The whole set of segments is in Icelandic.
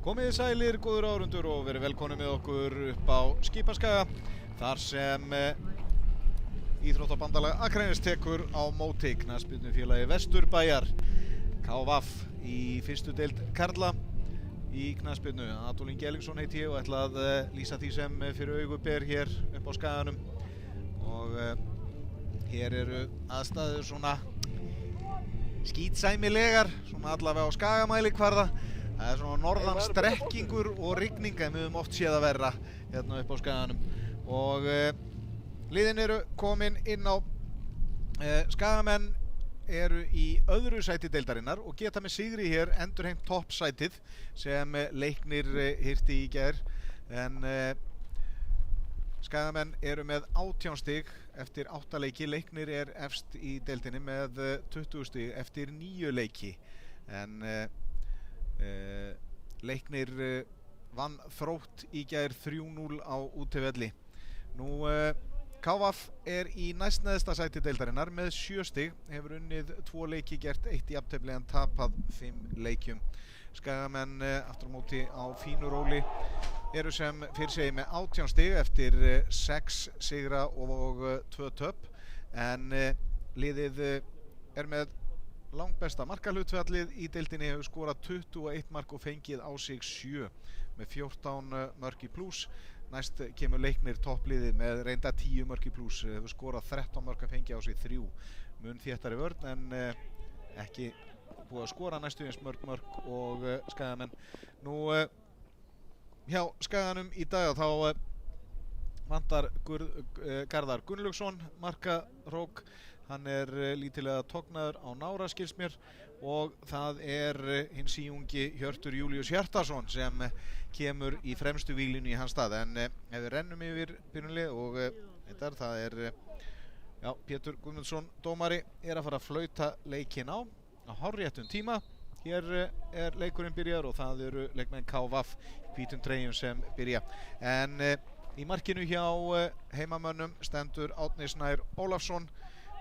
Komið sælir, góður árundur og verið velkonum með okkur upp á Skipaskaga þar sem Íþróttabandalag Akraness tekur á móti knattspyrnufélagi Vesturbæjar KVF í fyrstu deild karla í knattspyrnu. Adolf Ingi Ellingsson heiti ég og ætla að lýsa því sem fyrir augu ber hér upp á Skaganum og hér eru aðstæður svona skítsæmilegar, svona allavega á Skagamælikvarða. Það er svona norðan strekkingur og rigning en við höfum oft séð að verra hérna upp á Skaganum og liðin eru komin inn á Skagamenn eru í öðru sæti deildarinnar og geta með sigri hér endurheimt toppsætið sem Leiknir hirti í gær en Skagamenn eru með 18 stig eftir 8 leiki. Leiknir er efst í deildinni með 20 stig eftir 9 leiki en Leiknir vann Þrótt í gær 3-0 á útivelli. Nú KVF er í næstneðsta sæti deildarinnar með 7 stig, hefur unnið 2 leiki, gert 1 jafntefli en tapað 5 leikjum. Skagamenn aftur á móti á fínu róli eru sem fyrir segi með 18 stig eftir 6 sigra og 2 töp en liðið er með langbesta markahlutfallið í deildinni, hefur skorað 21 mark og fengið á sig 7 með 14 mörk í plús. Næst kemur Leiknir toppliðið með reynda 10 mörk í plús, hefur skorað 13 mörk að fengið á sig 3. Mun þéttari vörn en ekki búið að skora næstu eins mörk og Skagamenn. Nú hjá Skaganum í dag þá vantar Garðar Gunnlaugsson markarók. Hann er lítilega tognaður á nára skilst mér og það er hinn síungi Hjörtur Júlíus Hjartarson sem kemur í fremstu víglínu í hans stað en ef við rennum yfir byrjunlið og það er Pétur Guðmundsson dómari er að fara að flauta leikinn á hárréttum tíma. Hér er leikurinn byrjar og það eru leikmenn KVF hvítum treyjum sem byrja en í markinu hjá heimamönnum stendur Árni Snær Ólafsson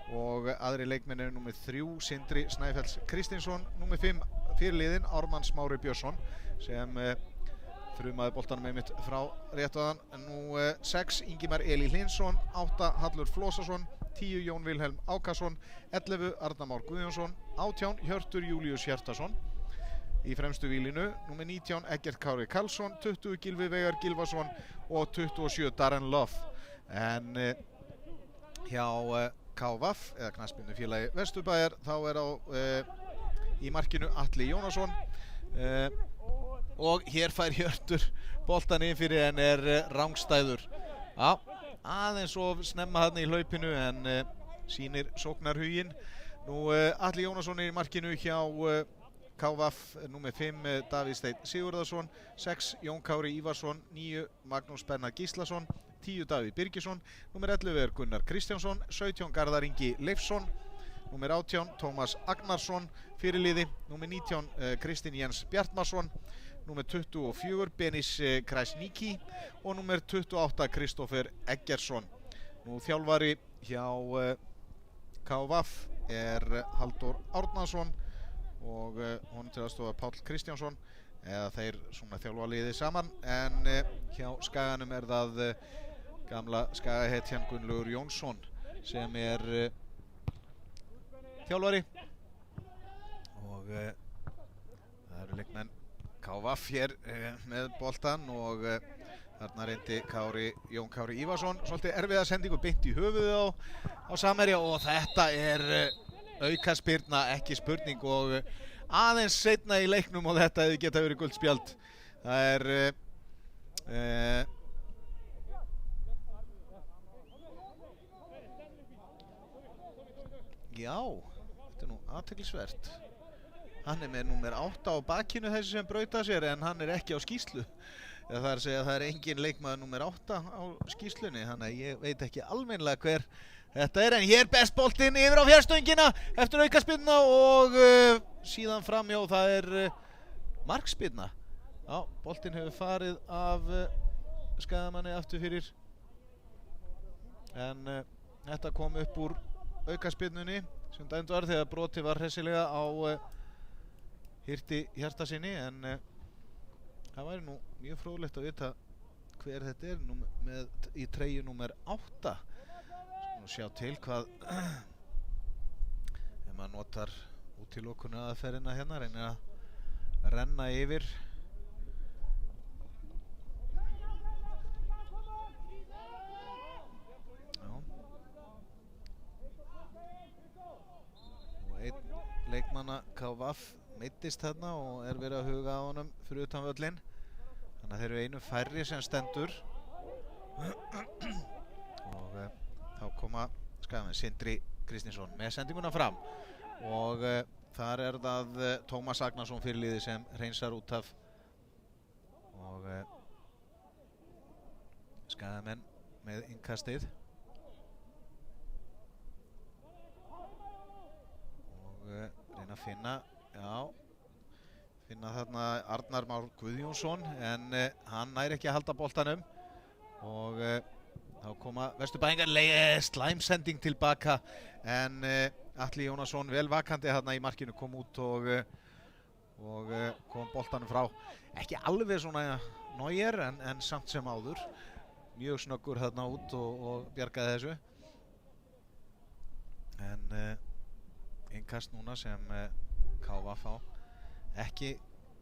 og aðri leikmenn eru númer 3 Sindri Snæfells Kristinsson, númer 5 fyrirliðinn Ármann Smári Björnsson sem þrumaði boltanum einmitt frá réttaðan. Nú 6 Ingimar Elí Hlinsson, 8 Hallur Flósason, 10 Jón Vilhelm Ákason, 11 Arnar Már Guðjónsson, 18 Hjörtur Júlíus Hjartarson í fremstu vílinu, númer 19 Eggert Kári Karlsson, 20 Gylfi Veigar Gylfason og 27 Darren Love en hjá KVF eða knattspyrnufélagi Vesturbæjar þá er í markinu Atli Jónasson og hér fær Hjörtur boltan inn fyrir en er rangstæður. Aðeins of snemma þarna í hlaupinu en sýnir sóknarhuginn. Nú Atli Jónasson er í markinu hjá KVF, númer 5 Davíð Steinn Sigurðarsson, 6 Jón Kári Ívarsson, 9 Magnús Bernar Gíslason, 10 Davíð Birgisson, númer 11 er Gunnar Kristjánsson, 17 Garðar Ingi Leifsson, númer 18 Tómas Agnarsson fyrirliði, númer 19 Kristinn Jens Bjartmarsson, númer 24 Benis Krasniki og númer 28 Kristófer Eggertsson. Nú þjálfari hjá KVF er Halldór Árnason og honum til aðstoðar Páll Kristjánsson eða þeir svona þjálfa liðið saman en hjá Skaganum er það gamla Skagahetjan Gunnlaugur Jónsson sem er þjálfari og það eru leikmenn KVF hér með boltan og þarna reyndi Jón Kári Ívarsson svolítið erfiða sendingu beint í höfuðið á Samherja og þetta er aukaspyrna, ekki spurning og aðeins seinna í leiknum og þetta hefði geta verið gult spjald. Það er já, þetta er nú athyglisvert. Hann er með númer 8 á bakinu þessi sem brauta sér en hann er ekki á skýrslu. Það er að segja að það er engin leikmaður númer 8 á skýrslunni, þannig að ég veit ekki almennilega hver þetta er en hér best boltinn yfir á fjarstöngina eftir aukaspyrna og síðan framhjá það er markspyrna. Já, boltinn hefur farið af Skagamanni aftur fyrir en þetta kom upp úr aukaspyrnunni sem dæmd var þegar brotið var hressilega á Hirti Hjartarsyni en það væri nú mjög fróðlegt að vita hver þetta með í treyju númer 8. Nú sjá til hvað ef maður notar útilokun aðferðina hérna, reynir að renna yfir. Einn leikmanna KVF meiddist þarna og verið að huga á honum fyrir utan völlinn. Þannig að þeir eru einu færri sem stendur. Og þá koma Skagamenn, Sindri Kristinsson með sendinguna fram. Og þar það Tómas Agnarsson fyrirliði sem hreinsar út af. Og Skagamenn með innkastið. Reyna að finna þarna Arnar Már Guðjónsson en hann nær ekki að halda boltanum og þá koma Vesturbæingar, slæmsending tilbaka en Atli Jónasson vel vakandi þarna í markinu kom út og kom boltanum frá. Ekki alveg svona Neuer en samt sem áður mjög snöggur þarna út og bjargaði þessu en innkast núna sem KVF á. Ekki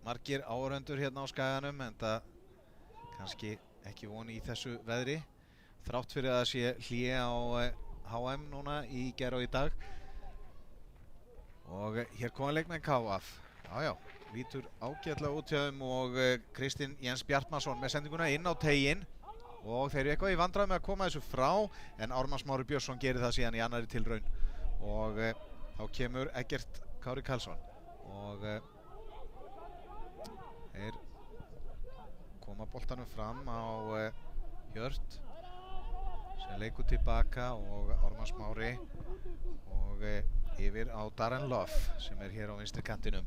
margir áhorfendur hérna á Skaganum en það kannski ekki von í þessu veðri þrátt fyrir að það sé hlé á HM núna í gær og í dag. Og hér koma leikmenn KVF. Já, lítur ágætlega út hjá þeim og Kristinn Jens Bjartmarsson með sendinguna inn á teiginn og þeir eru eitthvað í vandræðum með að koma þessu frá en Ármann Smári Björnsson gerir það síðan í annarri tilraun og þá kemur Eggert Kári Karlsson og þeir koma boltanum fram á Hjört sem leikur tilbaka og Ármann Smári og yfir á Darren Love sem hér á vinstri kantinum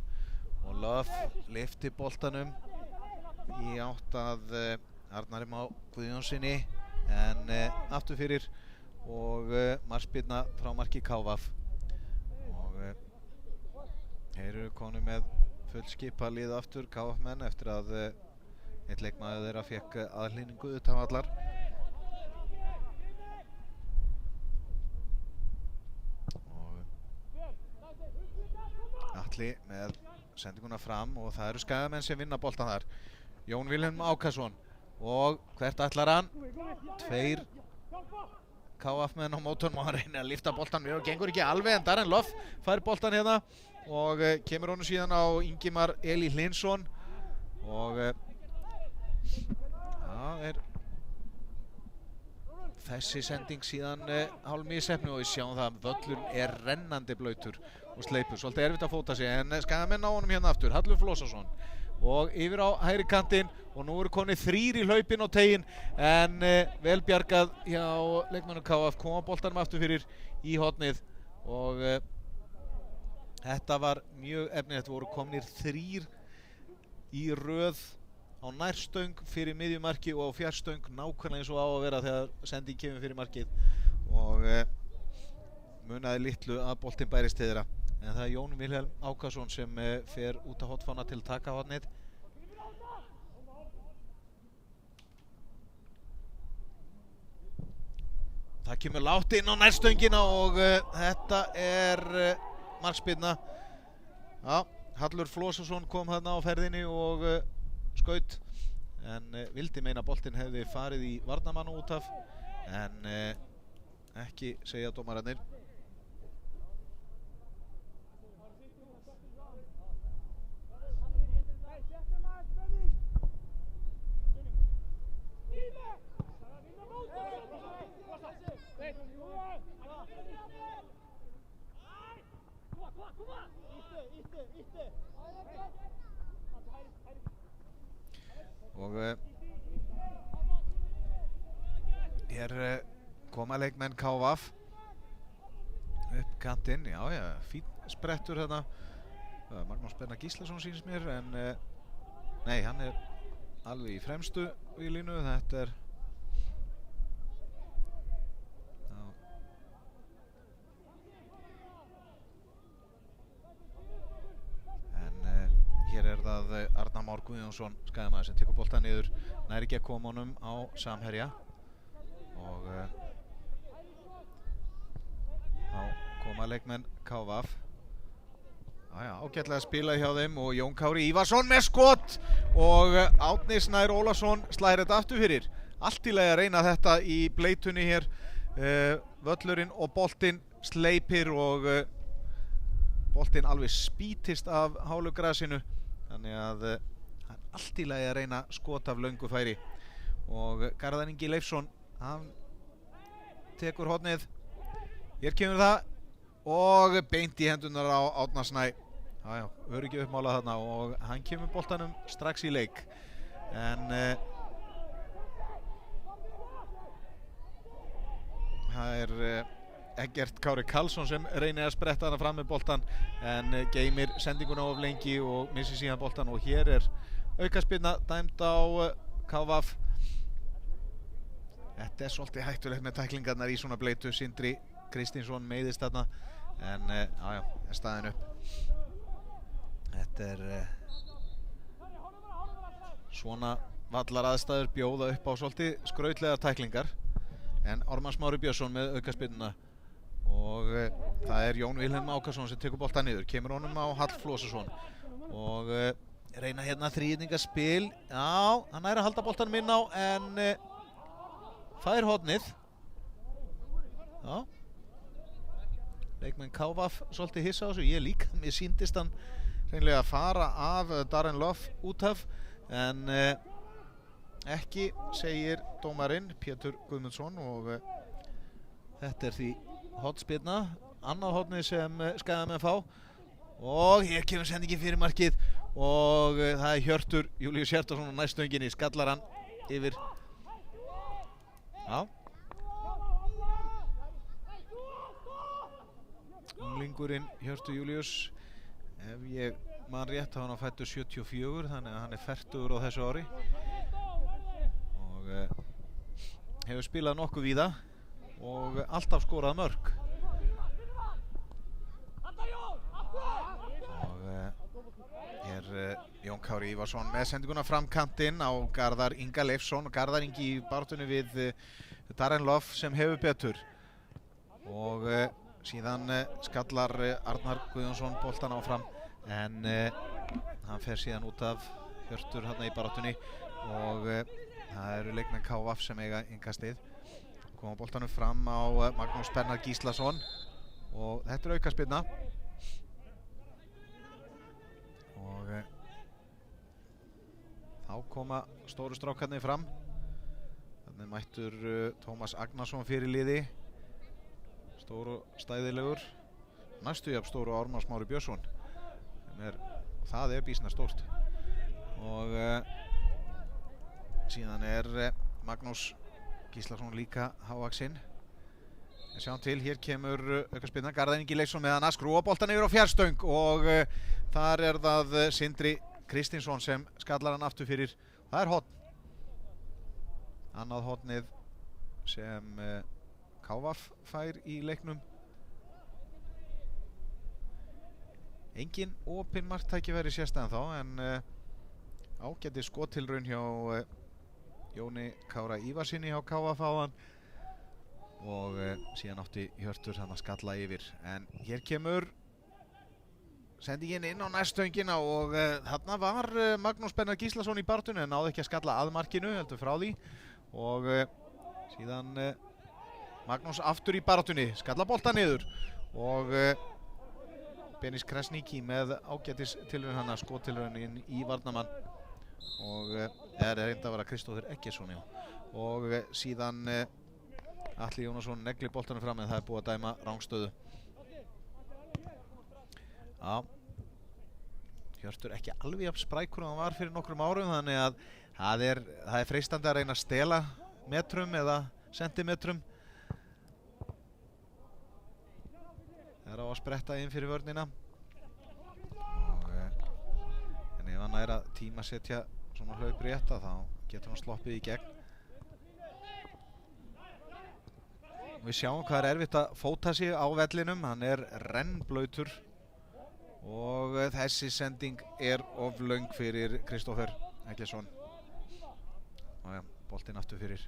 og Love lyfti boltanum í átt að Arnari Má Guðjónssoni en aftur fyrir og markspyrna frá marki KVF og þeir eru konum með fullskipa lið aftur KVF-menn eftir að einn leikmaður þeirra fekk aðhlynningu utan vallar og Atli með sendinguna fram og það eru Skagamenn sem vinna boltan þar. Jón Vilhelm Ákason og hvert ætlar hann? Tveir KVF-menn á mótunum og hann reynir að lyfta boltan og gengur ekki alveg en Darren Love fær boltan hérna og kemur honum síðan á Ingimar Eli Hlinsson og þessi sending síðan hálf misheppnu og við sjáum það að völlurinn rennandi blautur og sleipur, svolítið erfitt að fóta sig en Skagamenn á honum hérna aftur, Hallur Flósason og yfir á hægri kantinn og nú eru konið 3 í hlaupin og teginn en vel bjargað hjá leikmönnum KVF, koma boltanum aftur fyrir í hornið og þetta var mjög efnilegt, voru komnir 3 í röð á nærstöng fyrir miðjumarki og á fjarstöng nákvæmlega eins og á að vera þegar sending kemur fyrir markið og munaði litlu að boltinn bærist til þeirra en það er Jón Vilhelm Ákason sem fer út á hotfána til að taka hornið það kemur lágt inn á nærstöngina og þetta markspyrna. Já, Hallur Flósason kom þarna á ferðinni og skaut en vildi meina boltinn hefði farið í varnarmann út af en ekki segja dómararnir. Og hér koma leikmenn KVF upp kantinn, já, fín sprettur þarna Magnús Bernar Gíslason sýnist mér en nei, hann alveg í fremstu í línu, þetta en hér það Arnar Már Guðjónsson skagamaður sem tekur boltan niður, nær ekki að koma honum á samherja og þá koma leikmenn KVF. Ágætlega spilað hjá þeim og Jón Kári Ívarsson með skot og Árni Snær Ólafsson slær þetta aftur fyrir. Allt í lagi að reyna þetta í bleitunni hér, völlurinn og boltinn sleipir og boltinn alveg spýtist af hálu grasinu, þannig að það er allt í lagi að reyna skot af löngu færi og Garðar Ingi Leifsson, hann tekur hornið, hér kemur það og beint í hendunar á Árna Snæ. Öryggi uppmálað þarna og hann kemur boltanum strax í leik, en það er Eggert Kári Karlsson sem reynir að spretta hana fram með boltan en geymir sendinguna of lengi og missir síðan boltan og hér er aukaspyrna dæmd á KVF. Þetta er svolítið hættulegt með tæklingarnar í svona bleitu. Sindri Kristinsson meiðist þarna en er staðin upp. Þetta er svona vallaraðstæður bjóða upp á svolítið skrautlegar tæklingar, en Ármann Smári Björnsson með aukaspyrnuna og það er Jón Vilhelm Ákason sem tekur boltan niður, kemur honum á Hall Flósason og reyna hérna þríðningaspil. Hann er að halda boltanum inn á en fær hornið. Leikmenn KVF svolítið hissa á þessu, ég líka, mér sýndist hann hreinlega að fara af Darren Love út af, en ekki, segir dómarinn Pétur Guðmundsson og þetta er því hornspyrna, annað hornið sem Skagamenn fá og hér kemur sendingin fyrir markið og það er Hjörtur Júlíus Hjartarson á næstönginni, skallar hann yfir. Unglingurinn Hjörtur Júlíus, ef ég man rétt, hann á fæddur 74, þannig að hann er fertugur á þessu ári og hefur spilað nokkuð víða og alltaf skorað mörk. Og er Jón Kári Ívarsson með sendinguna fram kantinn á Garðar Inga Leifsson. Garðar Ingi í baráttunni við Darren Love sem hefur betur og síðan skallar Arnar Guðjónsson boltan áfram en hann fer síðan út af Hjörtur hérna í baráttunni og það eru leikmenn KVF sem eiga innkastið. Koma boltanum fram á Magnús Bernhard Gíslason og þetta er aukaspyrna og þá koma stóru strákarnir fram. Þannig mættur Tómas Agnarsson fyrir liði, stór og stæðilegur, næstu jafn stóru Ármann Smári Björnsson það er býsna stórt og síðan er Magnús Gíslason líka hávaxinn. Sjáum til, hér kemur aukaspyrna, Garðar Ingi Leifsson með hana, skrúa boltan yfir á fjarstöng og þar er það Sindri Kristinsson sem skallar hann aftur fyrir. Það er horn. Annað hornið sem KVF fær í leiknum. Engin opin marktækifæri sést ennþá en ágæti skottilraun hjá Jóni Kára Ívarsinni hjá KVF áðan og síðan átti Hjörtur hann að skalla yfir, en hér kemur sendingin inn á næstöngina og þarna var Magnús Bernhard Gíslason í baráttunni en náði ekki að skalla að markinu, heldur frá því og síðan Magnús aftur í baráttunni, skalla bolta niður og Benis Kresniki með ágætis tilraun hann að skottilraunin í varnarmann og er reynd að vera Kristófer Eggesson og síðan Atli Jónasson neglir boltanum fram en það er búið að dæma rangstöðu. Hjörtur ekki alveg jafn sprækur en hann var fyrir nokkrum árum, þannig að það er freistandi að reyna að stela metrum eða sentimetrum. Það er á að spretta inn fyrir vörnina og en ef hann er að tímasetja svona hlaup rétta þá getur hann sloppið í gegn. Við sjáum hvað er erfitt að fóta sig á vellinum, hann er rennblautur og þessi sending of löng fyrir Kristófer Eggertsson. Já, boltinn aftur fyrir.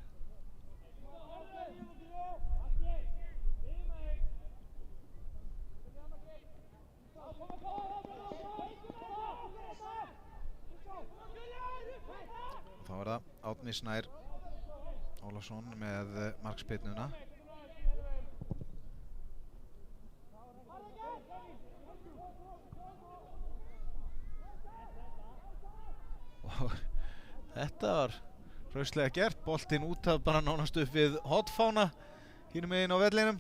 Þá það Árni Snær Ólafsson með markspyrnuna. Og þetta var hraustlega gert, boltinn út af bara nánast upp við hotfána hinum megin á vellinum.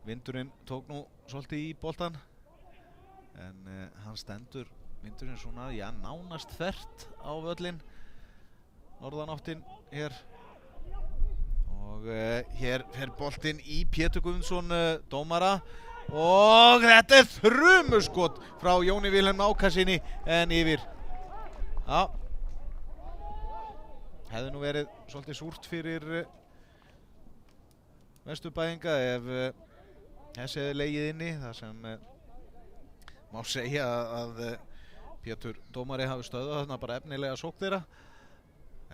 Vindurinn tók nú svolítið í boltan en hann stendur vindurinn svona, já, nánast þvert á völlin, norðanáttin hér. Og hér fer boltinn í Pétur Guðmundsson dómara og þetta þrumuskot frá Jóni Vilhelm Ákasinni en yfir. Já, hefði nú verið svolítið súrt fyrir Vesturbæinga ef þessi hefði legið inni, þar sem má segja að Pétur dómari hafi stöðvað þarna bara efnilega sókn þeirra.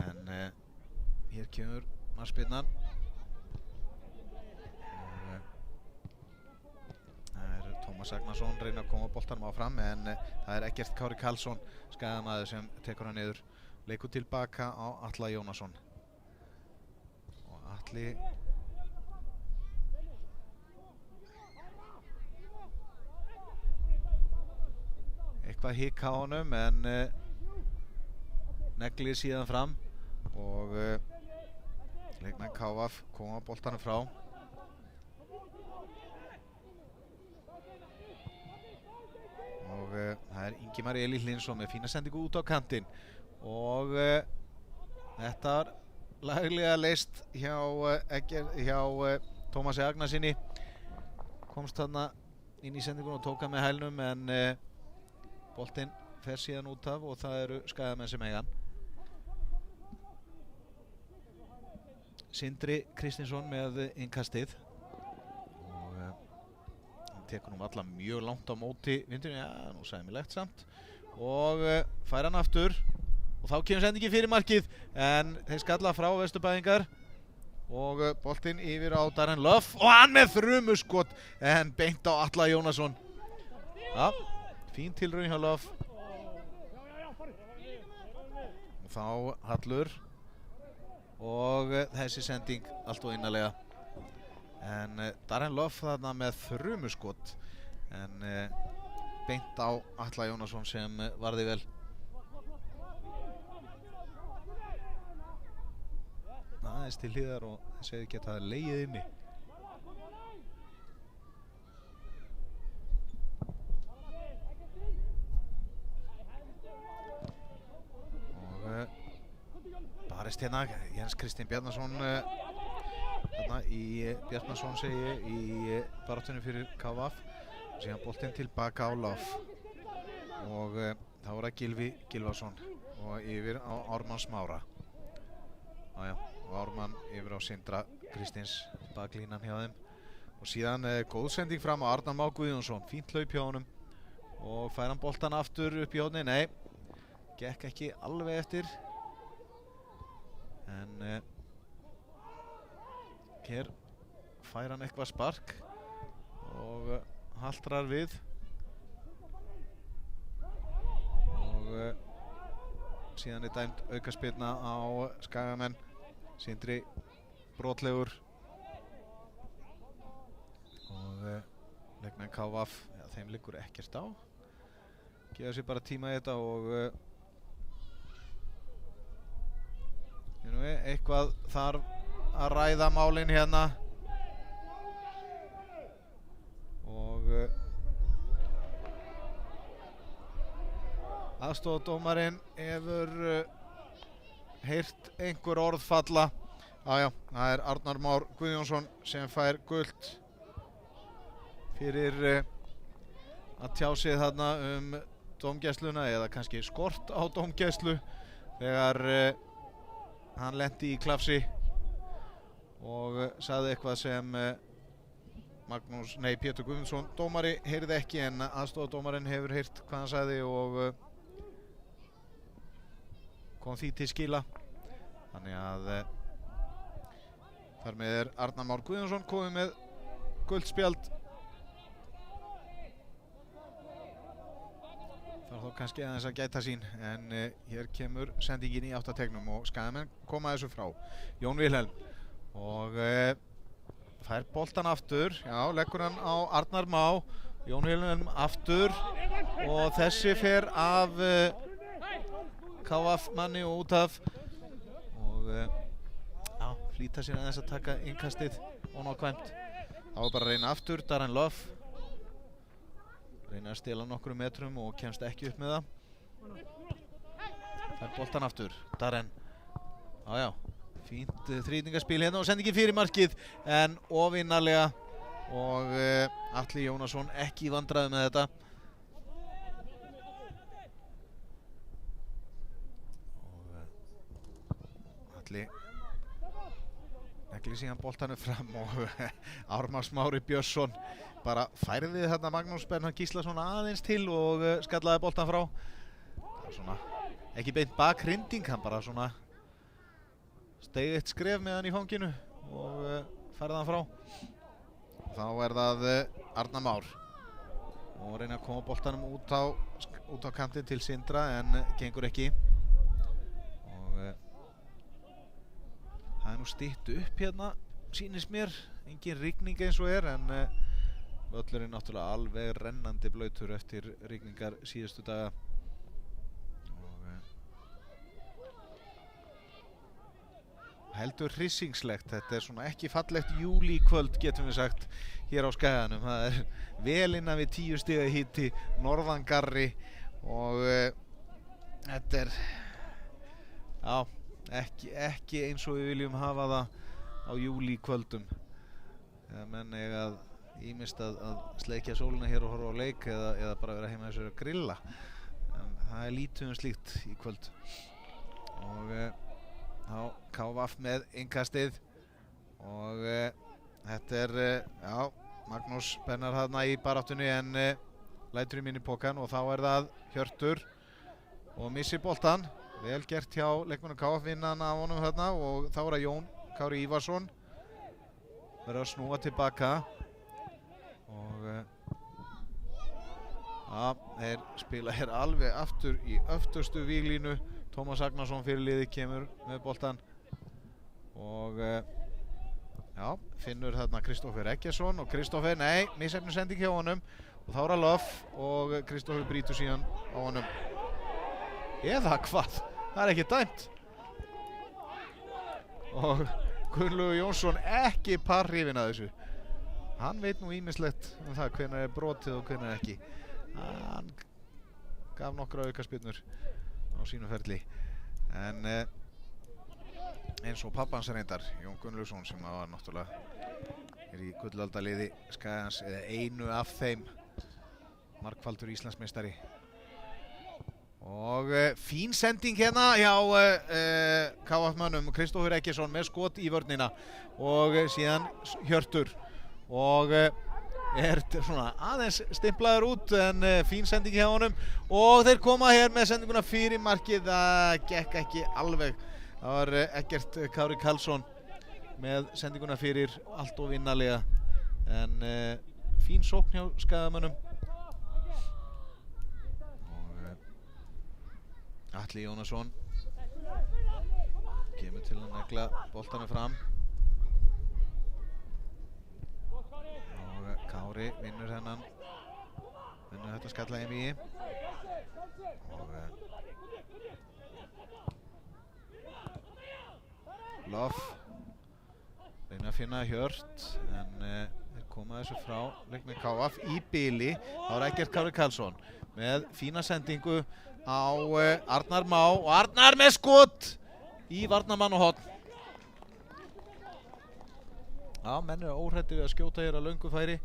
En hér kemur markspyrnan. Það Tómas Agnarsson reyna að koma boltanum áfram en það Eggert Kári Karlsson, skagamaður, sem tekur hann niður. Leikur tilbaka á Atla Jónasson. Og Atli eitthvað hik á honum en neglir síðan fram og leikmenn KF koma boltanum frá. Og það Ingimar Eli Hlinsson með fína sendingu út á kantinn og þetta var laglega leyst hjá Tómasi Agnarsinni. Komst þarna inn í sendingun og tók hann með hælnum en boltinn fer síðan út af og það eru skagamenn sem eiga hann. Sindri Kristinsson með innkastið og hann tekur nú alla mjög langt á móti vindurinn, já, nú sæmilegt samt, og fær hann aftur og þá kemur sendingin fyrir markið en þeir skalla frá Vesturbæingar og boltinn yfir á Darren Love og hann með þrumuskot en beint á Atla Jónasson. Já, fín tilraun hjá Love. Og þá Hallur og þessi sending allt og innarlega. En Darren Love þarna með þrumuskot en beint á Atla Jónasson sem varði vel. Aðeins til hliðar og þessi geta legið inni. Barist hérna Jens Kristinn Bjarnason þarna í Bjarnason segi í baráttunni fyrir KF. Síðan boltinn tilbaka á Love og þá það Gylfi Gylfason og yfir á Ármann Smára. Jájá, og Ármann yfir á Sindra Kristins, baklínan hjá þeim. Og síðan góð sending fram á Arnar Má Guðjónsson, fínt hlaup hjá honum og fær hann boltan aftur upp í hornið. Nei, gekk ekki alveg eftir. En hér fær hann eitthvað spark og haltrar við og síðan dæmd aukaspyrna á skagamenn. Sindri brotlegur og leikmenn KF, ja, þeim liggur ekkert á, gefa sér bara tíma í þetta og eitthvað þarf að ræða málin hérna og aðstoðardómarinn hefur heyrt einhver orð falla. Jájá, það Arnar Már Guðjónsson sem fær gult fyrir að tjá sig þarna dómgæsluna eða kannski skort á dómgæslu þegar hann lenti í klafsi og sagði eitthvað sem Pétur Guðmundsson dómari heyrði ekki, en aðstofadómarinn hefur heyrt hvað hann sagði og kom því til skila. Þannig að þar með Arnar Már Guðjónsson komið með gult spjald. Það er þó kannski aðeins að gæta sín, en hér kemur sendingin í 8 tegnum og Skagamenn koma þessu frá. Jón Vilhelm og fær boltan aftur, já, leggur hann á Arnar Má. Jón Vilhelm aftur og þessi fer af KF manni og út af og já, flýta sér aðeins að taka innkastið ónákvæmt. Þá er bara að reyna aftur, Darren Love reyna að stela nokkrum metrum og kemst ekki upp með það. Fær boltan aftur, Darren. Já, fínt þrýtingaspil hérna og sendingin fyrir markið, en ofinarlega og Atli Jónasson ekki í vandræði með þetta. Og Atli neglir síðan boltanu fram og Ármann Smári Björnsson bara færði þarna Magnús Bernhard Gíslason aðeins til og skallaði boltan frá. Það var svona ekki beint bakhrinding, hann bara svona steig eitt skref með hann í fanginu og færði hann frá. Þá er það Arnar Már og reyna að koma boltanum út á kantinn til Sindra, en gengur ekki. Og það er nú stytt upp hérna, sýnist mér, engin rigning eins og en völlurinn náttúrulega alveg rennandi blautur eftir rigningar síðustu daga. Og heldur hrissingslegt, þetta er svona ekki fallegt júlíkvöld, getum við sagt, hér á Skaganum. Það er vel innan við 10 stiga hiti, norðangarri og þetta er, já, ekki eins og við viljum hafa það á júlíkvöldum. Menn eiga að ýmist að sleikja sólina hér og horfa á leik eða bara vera heima þessu að grilla, en það er lítið slíkt í kvöld. Og þá KF með innkastið og þetta er, já, Magnús Bernhard þarna í baráttunni, en lætur í minni pokan og þá er það Hjörtur og missir boltan. Vel gert hjá leikmönnum KF, vinnan af honum þarna, og þá er það Jón Kári Ívarsson verður að snúa tilbaka og þeir spila hér alveg aftur í öftustu víglínu. Tómas Agnarsson fyrir liði kemur með boltan og já, finnur þarna Kristoffer Eggertsson og Kristoffer, nei, misheppnuð sending hjá honum og þá er það Love og Kristoffer brýtur síðan á honum. Eða hvað? Það er ekki dæmt. Og Gunnlaugur Jónsson ekki parhrifinn að þessu. Hann veit nú ýmislegt um það hvenær er brotið og hvenær ekki. Hann gaf nokkra aukaspyrnur á sínum ferli. En eins og pappans reyndar, Jón Gunnlaugsson, sem var náttúrulega í gullaldaliði Skagans, eða einu af þeim, margfaldur Íslandsmeistari. Og fín sending hérna hjá KF-mönnum, Kristoffer Eggertsson með skot í vörnina og síðan Hjörtur og er svona aðeins stimplaður út, en fín sending hjá honum og þeir koma hér með sendinguna fyrir markið. Það gekk ekki alveg. Það var Eggert Kári Karlsson með sendinguna fyrir allt of innarlega, en fín sókn hjá Skagamönnum. Atli Jónasson kemur til að negla boltanum fram og Kári vinnur þetta skalla heim í og Love reyna að finna Hjört, en þeir koma þessu frá leikmenn KF í bili. Þá er Eggert Kári Karlsson með fína sendingu á Arnar Má og Arnar með skot í varnarmann og horn. Já, menn eru óhræddir við að skjóta hér að löngu færi,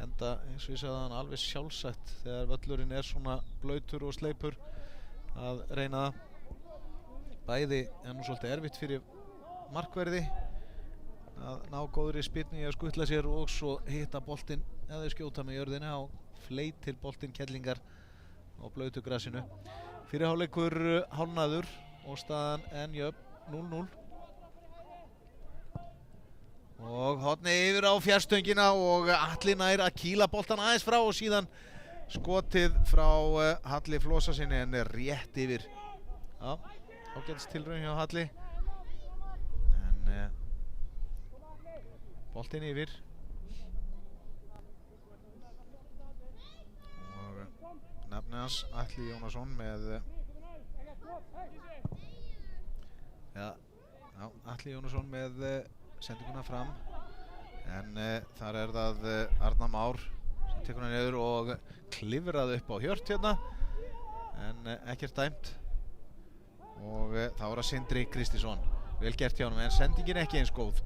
enda eins og ég sagði hann alveg sjálfsagt þegar völlurinn er svona blautur og sleipur að reyna það. Bæði er nú svolítið erfitt fyrir markverði að ná góðri spyrnu í að skutla sér og svo hitta boltinn eða skjóta með jörðina og fleitir boltinn kellingar á blautu grasinu. Fyrri hálfleikur hálfnaður og staðan enn jöfn 0-0. Og horni yfir á fjarstöngina og Atli nær að kýla boltan aðeins frá og síðan skotið frá Halli Flosasinni en er rétt yfir. Já, ágætis tilraun hjá Halli. En boltinn yfir. Og nafni hans Atli Jónasson með Atli Jónasson með sendinguna fram. En þar er það Arnar Már sem tekur hann niður og klifrað upp á Hjört hérna. En ekkert dæmt. Og þá er það Sindri Kristísson. Vel gert hjá honum en sendingin ekki eins góð.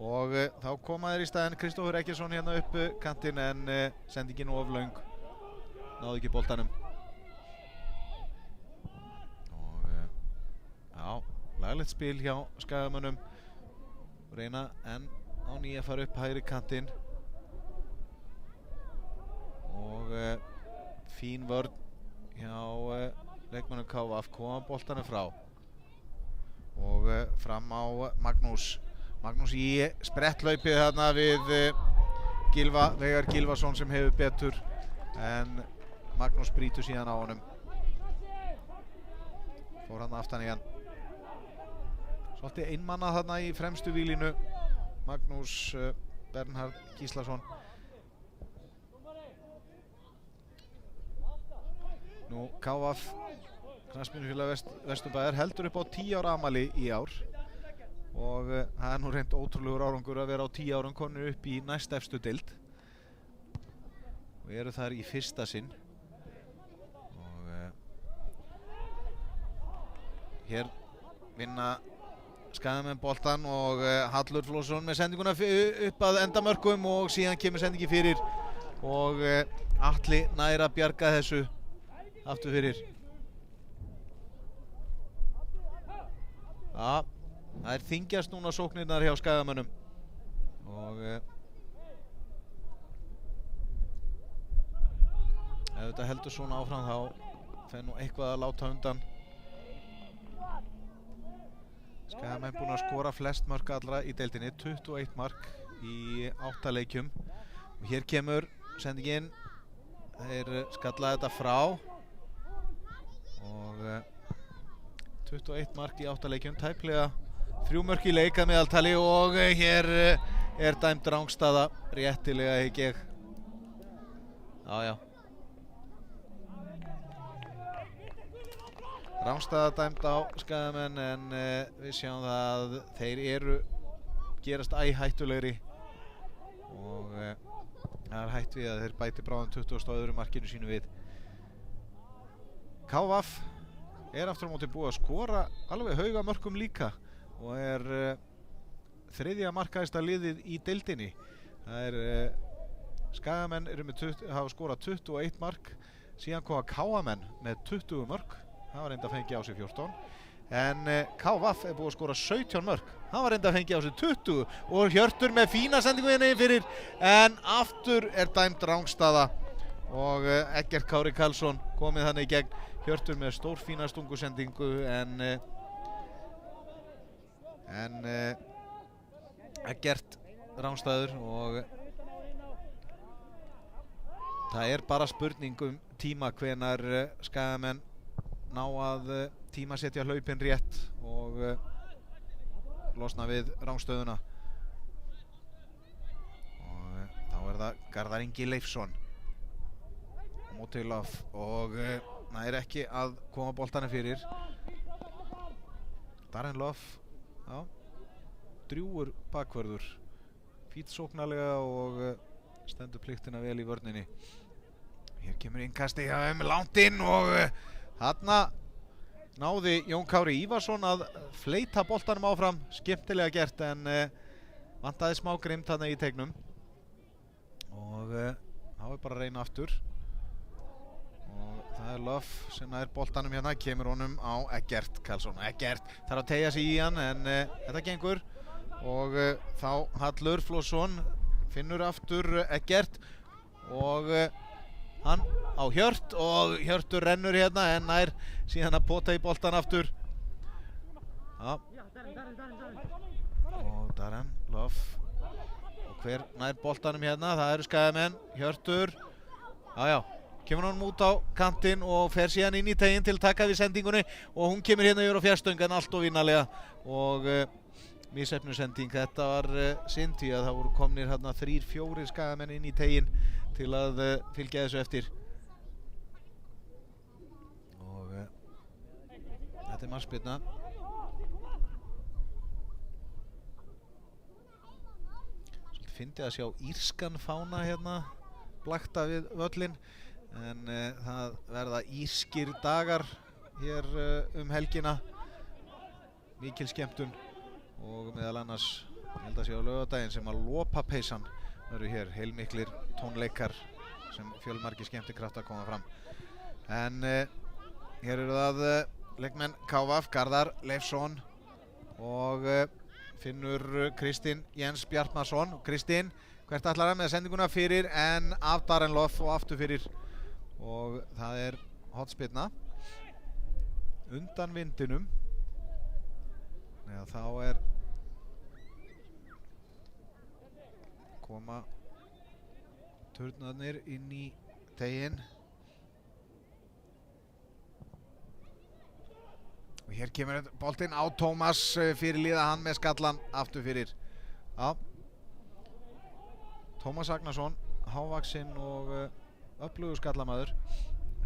Og þá koma þeir í staðinn Kristófur Eggertsson hérna upp kantinn en sendingin of löng. Náði ekki boltanum. Og já, laglegt spil hjá Skagamönnum. Reyna enn á nýja að fara upp hægri kantinn. Og fín vörn hjá leikmönnum KVF, koma boltanum frá. Og fram á Magnús. Magnús í sprettlaupið þarna við Veigar Gylfason sem hefur betur en Magnús brýtur síðan á honum. Fór hann aftan í hann. Svolítið einmanna þarna í fremstu vílínu. Magnús Bernhard Gíslason. Nú KVF Knattspyrnufélag Vesturbæjar heldur upp á 10 ára afmæli í ár. Og það er nú reynd ótrúlegur árangur að vera á 10 árum konur upp í næstefstu deild. Og eru þar í fyrsta sinn. Og hér vinna Skagamenn boltan og Hallur Flósson með sendinguna upp að endamörkum og síðan kemur sendingi fyrir. Og Atli nær að bjarga þessu aftur fyrir. Já. Það er þyngjast núna sóknirnar hjá Skagamönnum og ef þetta heldur svona áfram þá fer nú eitthvað að láta undan. Skagamenn búin að skora flest mörk allra í deildinni, 21 mark í 8 leikjum. Og hér kemur sendingin, þeir skalla þetta frá og 21 mark í 8 leikjum, tæplega 3 mörk í leik að meðaltali og hér er dæmd rangstaða réttilega hygg ég. Já. Rangstaða dæmd á Skagamenn en við sjáum það að þeir gerast hættulegri og það er hætt við að þeir bæti bráðum 20. öðru markinu sínu við. KVF er aftur á móti búið að skora alveg hauga mörkum líka og er þriðja markahæsta liðið í deildinni. Það er Skagamenn hafa skorað 21 mark, síðan koma KA-menn með 20 mörk, það var reynda að fengja á sig 14, en KVF er búið að skora 17 mörk, það var reynda að fengja á sig 20 og Hjörtur með fína sendingu hérna inn fyrir, en aftur er dæmd rangstaða og Eggert Kári Karlsson komið þannig í gegn. Hjörtur með stórfína stungusendingu en Eggert rangstæður og það er bara spurning tíma hvenar Skagamenn ná að tímasetja hlaupin rétt og losna við rangstöðuna. Og þá er það Garðar Ingi Leifsson á móti Love og nær ekki að koma boltanum fyrir. Darren Love, já, drjúgur bakvörður, fínt sóknarlega og stendur pliktina vel í vörninni. Hér kemur innkasti hjá þeim langt inn og þarna náði Jón Kári Ívarsson að fleita boltanum áfram, skemmtilega gert en vantaði smá grimt þarna í teignum og þá er bara að reyna aftur og það er Love sem nær boltanum hérna, kemur honum á Eggert Karlsson. Eggert þarf að teygja sig í hann en þetta gengur og þá Hallur Flósson finnur aftur Eggert og hann á Hjört og Hjörtur rennur hérna en nær síðan að pota í boltan aftur. Já. Og Darren Love og hver nær boltanum hérna, það eru Skagamenn. Hjörtur, já, kemur hann út á kantinn og fer síðan inn í teginn til að taka við sendingunni og hún kemur hérna yfir á fjarstöng en allt of vinnalega og misheppnuð-sending. Þetta var synd því að það voru komnir hérna 3-4 Skagamenn inn í teginn til að fylgja þessu eftir. Og þetta er markspyrna. Svolítið fyndið að sjá írskan fána hérna blakta við völlinn en það verða írskir dagar hér helgina. Mikil skemmtun og meðal annars held að sé á laugardaginn sem að lopapeysan verður hér, heilmiklir tónleikar sem fjölmargir skemmtikraftar koma fram. En hér eru það leikmenn KVF, Garðar Leifsson og Finnur Kristinn Jens Bjartmarsson. Kristinn, hvert ætlar hann með sendinguna fyrir en af Darren Love og aftur fyrir og það er hornspyrna undan vindinum. Eða þá er koma turnarnir inn í teginn og hér kemur boltinn á Tómas fyrirliða hann með skallan aftur fyrir. Já, Tómas Agnarsson, hávaxinn og öflugur skallamaður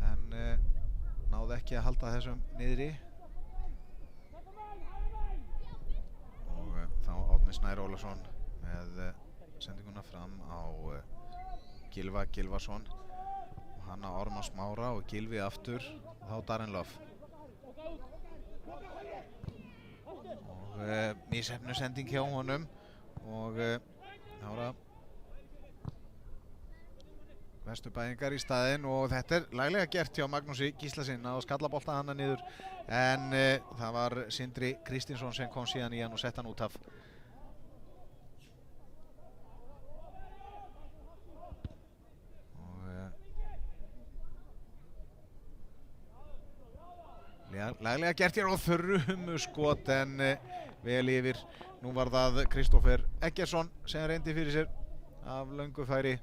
en náði ekki að halda þessum niðri og þá Árni Snær Ólafsson með sendinguna fram á Gylfa Gylfason og hann á Ármann Smára og Gylfi aftur og þá Darren Love og misheppnuð sending hjá honum og þá er það Vesturbæingar í staðinn og þetta er laglega gert hjá Magnúsi Gíslasyni að skalla bolta hana niður en það var Sindri Kristinsson sem kom síðan í hann og sett hann út af. Laglega gert hér og þrumuskot en vel yfir. Nú var það Kristoffer Eggertsson sem reyndi fyrir sér af löngu færi.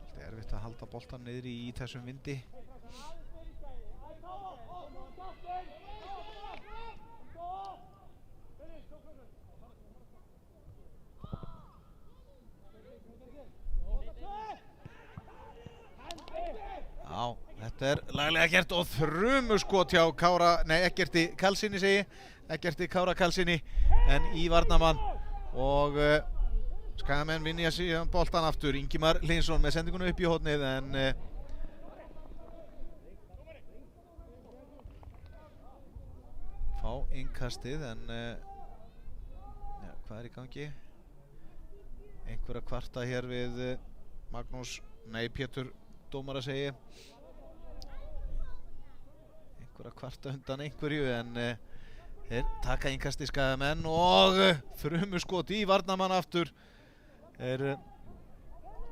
Svolítið erfitt að halda boltan niðri í þessum vindi. Já, þetta er laglega gert og þrumuskot hjá Eggerti Karlssyni segi Eggerti Kára Karlssyni en í varnarmann og Skagamenn vinja síðan boltan aftur. Ingimar Linsson með sendingunum upp í hornið en fá innkastið en ja, hvað er í gangi? Einhver að kvarta hér við Pétur dómara segi einhver að kvarta undan einhverju en þeir taka innkasti Skagamenn og þrumuskot í varnarmann aftur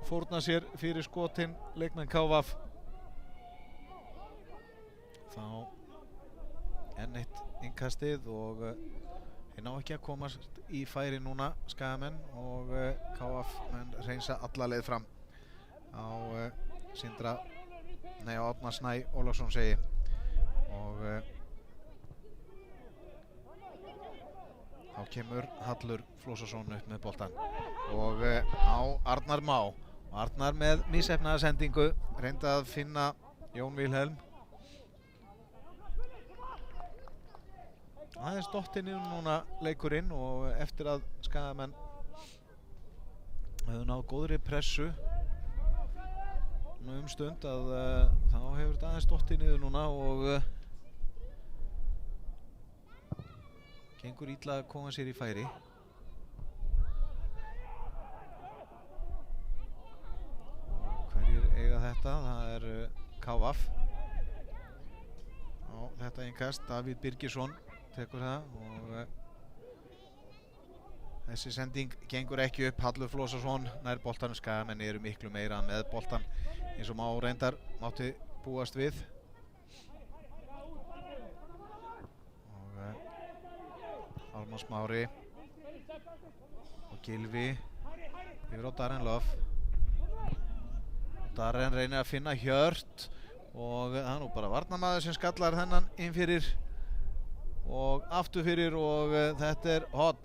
fórna sér fyrir skotin leikmenn KVF. Þá enn eitt innkastið og þeir ná ekki að komast í færi núna Skagamenn og KVF menn reynsa alla leið fram á Árna Snæ Ólafsson segi og þá kemur Hallur Flósason upp með boltan og á Arnar Má og Arnar með misheppnaða sendingu reyndi að finna Jón Vilhelm. Aðeins dottinn niður núna leikurinn og eftir að Skagamenn hefðu náð góðri pressu stund að þá hefur þetta aðeins dottið niður núna og gengur illa að koma sér í færi. Og hverjir eiga þetta? Það er KVF á þetta innkast. Davíð Birgisson tekur það og þessi sending gengur ekki upp. Hallur Flósason nær boltanum. Skagamenn eru miklu meira með boltan eins og reyndar mátti búast við. Og Ármann Smári og Gylfi yfir á Darren Love. Darren reynir að finna Hjört og það er nú bara varnarmaður sem skallar þennan inn fyrir og aftur fyrir og þetta er horn.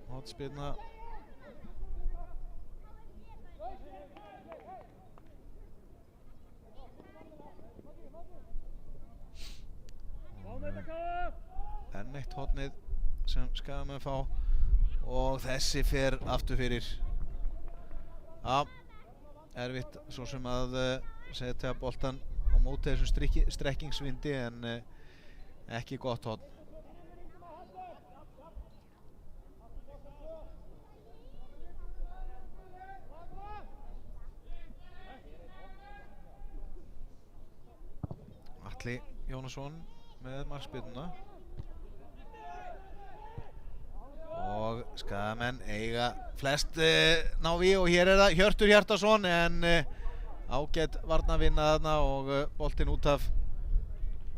Hornspyrna. Enn eitt hornið sem Skagamenn fá og þessi fer aftur fyrir. Já, erfitt svo sem að setja boltan á móti þessum strekkingsvindi en ekki gott horn. Atli Jónasson með markspyrnuna. Og Skagamenn eiga flest ná í og hér er það Hjörtur Hjartarson en ágætt varnarvinna þarna og boltinn út af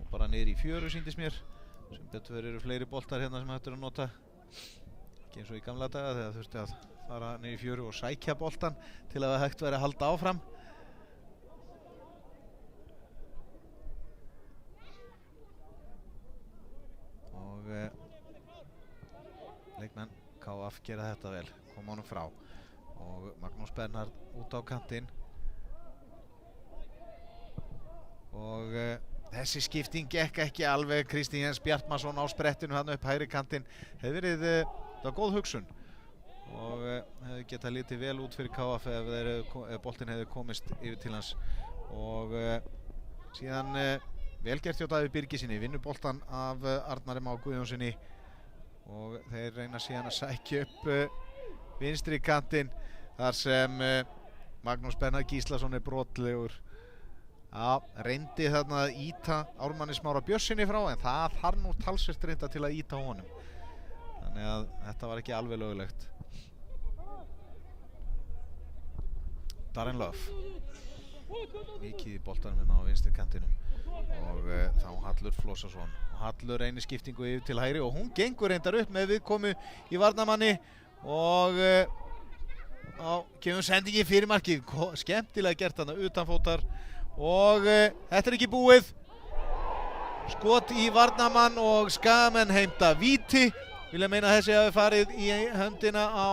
og bara niður í fjöru sýndist mér. Sem betur eru fleiri boltar hérna sem hættur að nota. Ekki eins og í gamla daga þegar þurfti að fara niður í fjöru og sækja boltan til að það hægt væri að halda áfram. Og leikmenn KF gera þetta vel, koma honum frá og Magnús Bernhard út á kantinn og þessi skipting gekk ekki alveg. Kristín Jens Bjartmarsson á sprettinu hann upp hægri kantinn hefði verið það var góð hugsun og hefði getað litið vel út fyrir KF ef boltinn hefði komist yfir til hans og síðan velgert hjá Davíð Birgisinni, vinnur boltan af Arnari Má Guðjónssoni og þeir reyna síðan að sækja upp vinstri kantinn þar sem Magnús Bernhard Gíslason er brotlegur. Já, reyndi þarna að ýta Ármanni Smára Björnssyni frá en það þarf nú talsvert reynda til að ýta honum. Þannig að þetta var ekki alveg löglegt. Darren Love mikið í boltanum á vinstri kantinum og þá Hallur Flósason og Hallur reynir skiptingu yfir til hægri og hún gengur reyndar upp með viðkomu í varnarmanni og kemur sendingi fyrir markið. Skemmtilega gert þarna utanfótar og þetta er ekki búið. Skot í varnarmann og Skagamenn heimta víti. Vilja meina þessi hafi farið í höndina á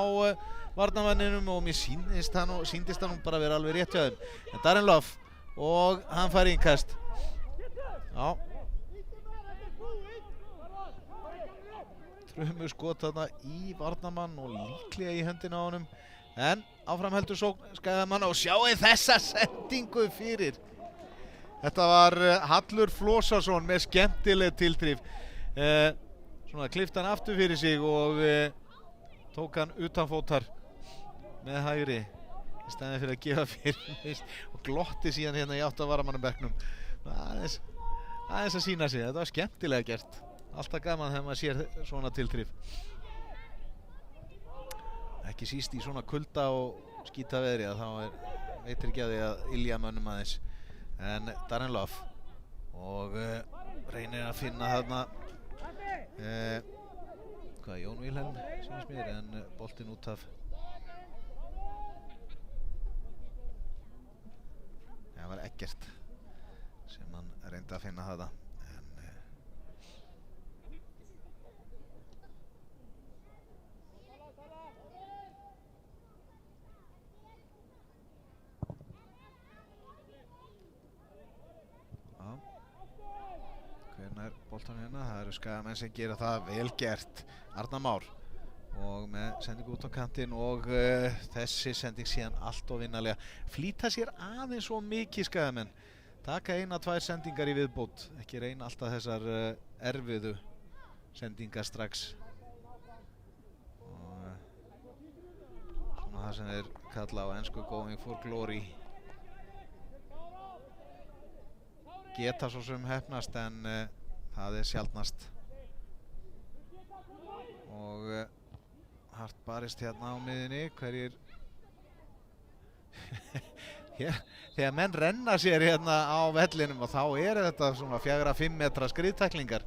varnarmanninum og mér sýndist það nú bara vera alveg rétt hjá þeim. En Darren Love og hann fær innkast. Já. Trömu skot þarna í varnarmann og líklega í höndina á honum. En áfram heldur sókn Skagamanna og sjáu þessa sendingu fyrir. Þetta var Hallur Flósason með skemmtileg tilþrif. Svona klippti hann aftur fyrir sig og tók hann utanfótar með hægri í staðinn fyrir að gefa fyrir og glotti síðan hérna í átt að varamannabekknum. Aðeins að sýna sig, þetta var skemmtilega gert. Alltaf gaman þegar maður sér svona tilþrif. Ekki síst í svona kulda og skíta veðri að þá veitir ekki að því að ylja mönnum aðeins. En Darren Love og reynir að finna þarna Jón Vilhelm sýnist mér en boltinn út af það var Eggert sem hann reyndi að finna þetta Hvernig er boltan hérna? Það eru Skagamenn sem gera það vel gert. Arnar Már og með sendingu út á kantinn og þessi sending síðan allt of vinnalega. Flýta sér aðeins svo mikið Skagamenn. Taka 1-2 sendingar í viðbót. Ekki reyna alltaf þessar erfiðu sendingar strax. Og svona það sem þeir kalla á ensku going for glory. geta svo sem heppnast en það sjaldnast. Og hart barist hérna á miðjunni, hverjir þegar menn renna sér hérna á vellinum og þá þetta svona 4-5 metra skriðtæklingar.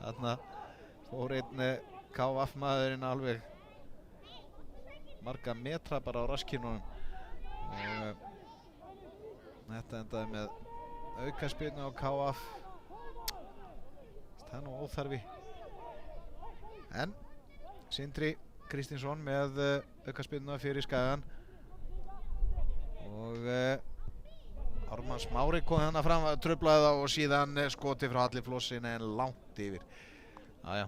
Þarna fór einn KF maðurinn alveg marga metra bara á raskinunum og þetta endaði með aukaspyrnu á KF. Það nú óþarfi. En Sindri Kristinsson með aukaspyrnu fyrir Skagan og Ármann Smári kom hérna fram, truflaði það og síðan skoti frá Halli Flossin en langt yfir. Jájá.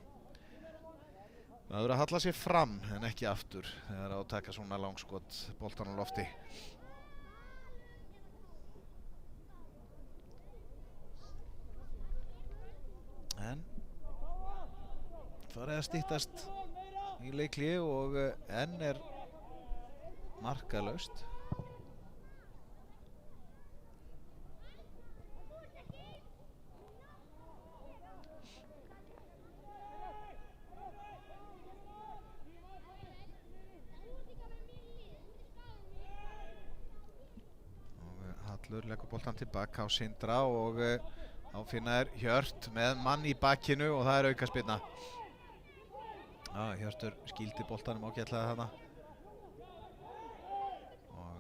Það verður að halla sér fram en ekki aftur þegar á að taka svona langskot boltan á lofti. En það að styttast í leikli og enn markalaust. Hallur leggur boltan tilbaka á Sindra og þá finna Hjört með mann í bakkinu og það aukaspyrna. Hjörtur skildi boltanum ágætlega þarna. Og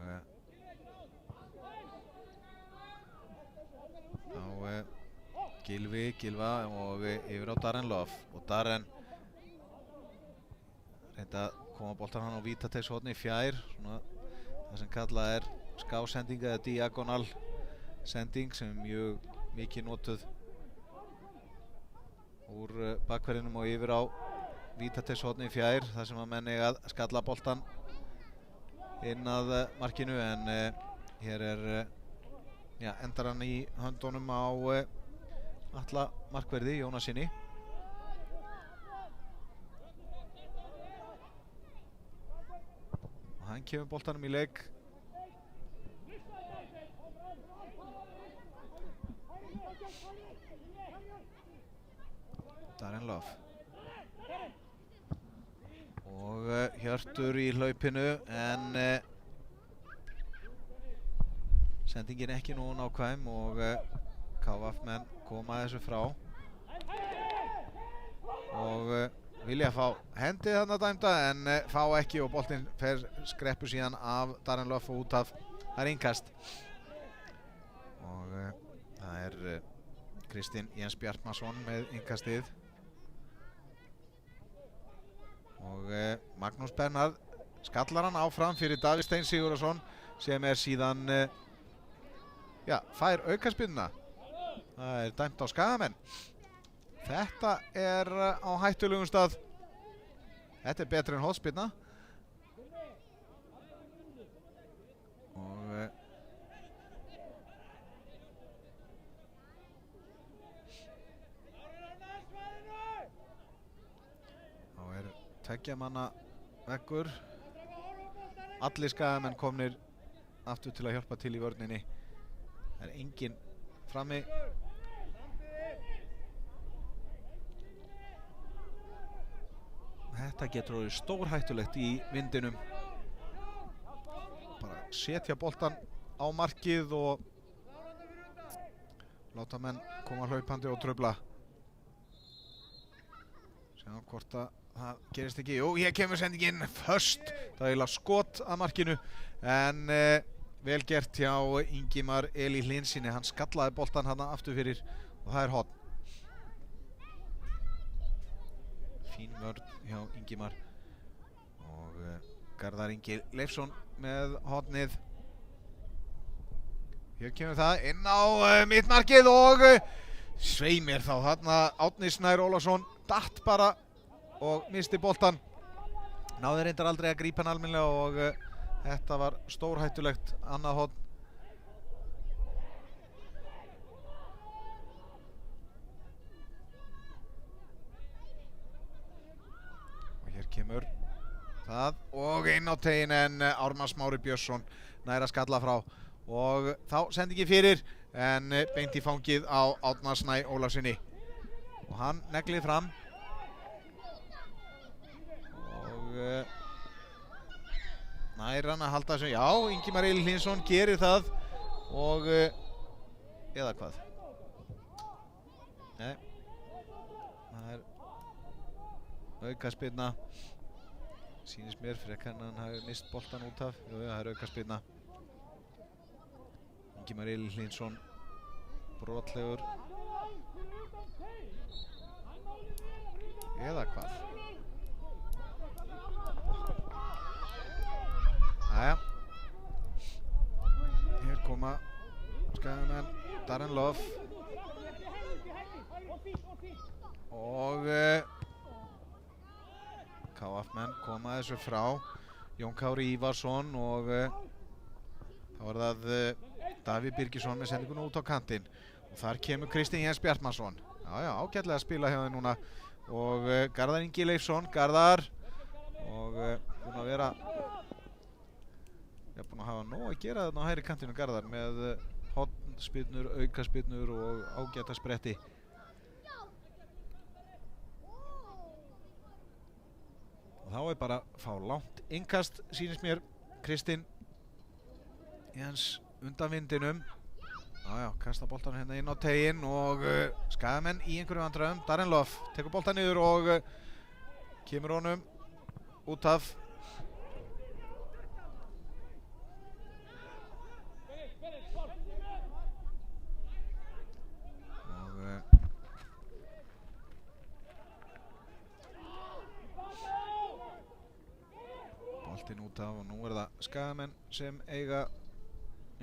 þá Gylfa og yfir á Darren Love og Darren reynda að koma boltan hann á vítateigshorni fjær, svona það sem kallað skásending eða diagonal sending sem mjög mikið notuð úr bakverðinum og yfir á vítateigshorni fjær þar sem að menn eiga að skalla boltan inn að markinu en hér endar hann í höndunum á Atla markverði Jónasinni. Og hann kemur boltanum í leik. Darren Love. Og Hjörtur í hlaupinu en sendingin ekki nógu nákvæm og KF menn koma þessu frá og vilja fá hendið þarna dæmda en fá ekki og boltinn fer skreppu síðan af Darren Love og út af innkast og það Kristinn Jens Bjartmarsson með innkastið og Magnús Bernhard skallar hann áfram fyrir Davíð Stein Sigurðarson sem síðan fær aukaspyrnuna. Það dæmt á Skagamenn. Þetta á hættulegum stað. Þetta betri en hornspyrna. Og þá tveggja manna veggur. Allir Skagamenn komnir aftur til að hjálpa til í vörninni. Það enginn frammi. Þetta getur orðið stórhættulegt í vindinum. Bara setja boltan á markið og láta menn koma hlaupandi og trufla. Sjáum hvort það gerist ekki. Jú, hér kemur sendingin först. Það eiginlega skot að markinu en vel gert hjá Ingimar Eli Hlinsinni. Hann skallaði boltan hana aftur fyrir og það horn. Fín vörn hjá Ingimar og Garðar Ingi Leifsson með hornið. Hér kemur það inn á mittmarkið og svei mér þá þarna Árni Snær Ólafsson datt bara og misti boltan. Náði reyndar aldrei að grípa hann almennilega og þetta var stórhættulegt annað horn. Kemur það og inn á tegin en Ármann Smári Björnsson nær að skalla frá og þá sendingi fyrir en beint í fangið á Árna Snæ Ólafssyni og hann neglir fram og nær hann að halda þessu. Já, Ingimar Egill Hlynsson gerir það og eða hvað? Nei, það aukaspyrna. Sýnist mér frekar en hann hafi mist boltan út af. Jú, það aukaspyrna. Ingimar Egill Hlynsson brotlegur. Eða hvað? Jæja. Hér koma Skagamenn, Darren Love og KF-menn koma þessu frá. Jón Kári Ívarsson og þá það Davíð Birgisson með sendinguna út á kantinn og þar kemur Kristinn Jens Bjartmarsson. Já, ágætlega að spila hjá þeim núna og Garðar Ingi Leifsson, Garðar og búinn að vera búinn að hafa nóg að gera þarna á hægri kantinu Garðar með hornspyrnur, aukaspyrnur og ágæta spretti. Og þá bara að fá langt innkast, sýnist mér. Kristinn Jens undan vindinum. Já, kasta boltan hérna inn á teiginn og Skagamenn í einhverju vandræðum. Darren Love tekur boltan niður og kemur honum út af. Boltinn út af og nú það Skagamenn sem eiga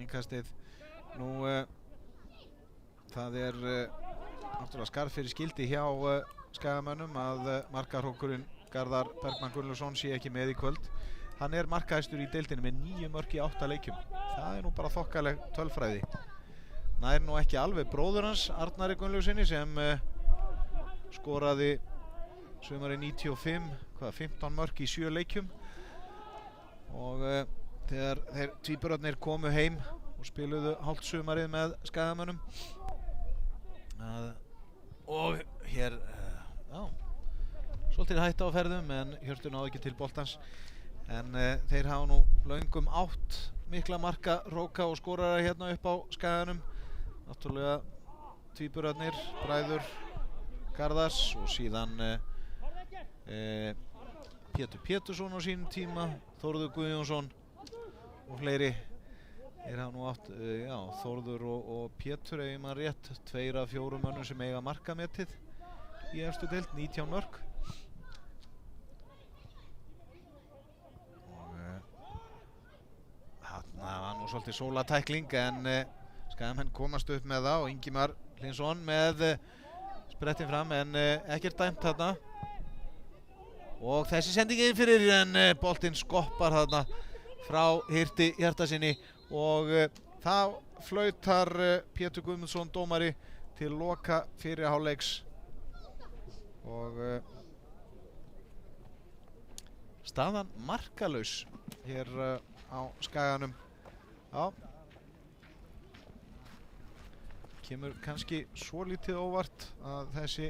innkastið. Nú það náttúrulega skarð fyrir skildi hjá Skagamönnum að markahrókurinn Garðar Bergmann Gunnlaugsson sé ekki með í kvöld. Hann markahæstur í deildinni með 9 mörk í 8 leikjum. Það nú bara þokkaleg tölfræði. Nær nú ekki alveg bróður hans Arnari Gunnlaugsssyni sem skoraði sumarið 95, 15 mörk í 7 leikjum. Og þegar þeir tvíburarnir komu heim og spiluðu hálft sumarið með Skagamönnum og hér svolítið hætta á ferðum en Hjörtur náði ekki til boltans en þeir hafa nú löngum átt mikla marka róka og skorara hérna upp á Skaganum. Náttúrulega tvíburarnir, bræður Garðars og síðan Pétur Pétursson á sínum tíma, Þórður Guðjónsson og fleiri. Þeir hafa nú átt, Þórður og Pétur ef maður rétt, 2 af 4 mönnum sem eiga markametið í efstu deild, 19 mörk. Og þarna var nú svolítið sólatækling en Skagamenn komast upp með það og Ingimar Hlynsson með sprettin fram en ekkert dæmt þarna. Og þessi sendingi fyrir en boltinn skoppar þarna frá Hirti Hjartarsyni og þá flautar Pétur Guðmundsson dómari til loka fyrir hálfleiks og staðan markalaus hér á Skaganum. Já, kemur kannski svolítið óvart að þessi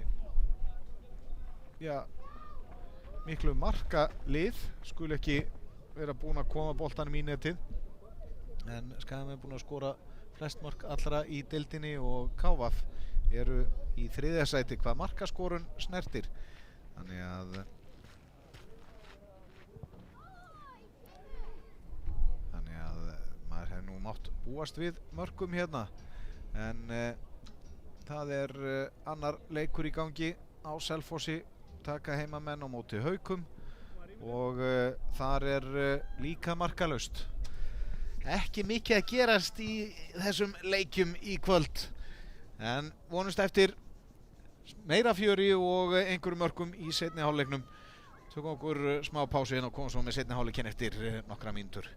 miklu markalið skuli ekki vera búin að koma boltanum í netið en Skagamenn búin að skora flest mark allra í deildinni og KF eru í 3. sæti hvað markaskorun snertir. Þannig að maður hefði nú mátt búast við mörkum hérna en það annar leikur í gangi á Selfossi, taka heimamenn á móti Haukum og þar líka markalaust. Ekki mikið að gerast í þessum leikjum í kvöld en vonumst eftir meira fjöri og einhverjum mörkum í seinni hálfleiknum. Tökum okkur smá pásu og komum svo með seinni hálfleikinn eftir nokkra mínútur.